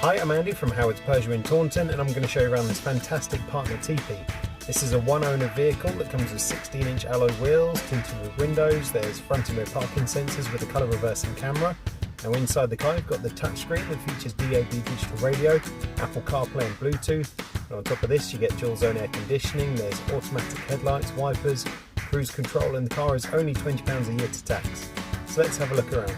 Hi, I'm Andy from Howard's Peugeot in Taunton, and I'm going to show you around this fantastic partner teepee. This is a one-owner vehicle that comes with 16-inch alloy wheels, tinted with windows. There's front and rear parking sensors with a colour reversing camera. Now inside the car you've got the touchscreen that features DAB digital radio, Apple CarPlay and Bluetooth. And on top of this you get dual zone air conditioning, there's automatic headlights, wipers, cruise control, and the car is only £20 a year to tax. So let's have a look around.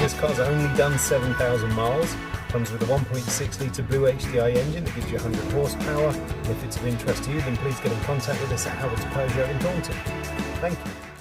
This car's only done 7,000 miles, comes with a 1.6 litre Blue HDI engine that gives you 100 horsepower, and if it's of interest to you then please get in contact with us at Howard's Peugeot in Taunton. Thank you.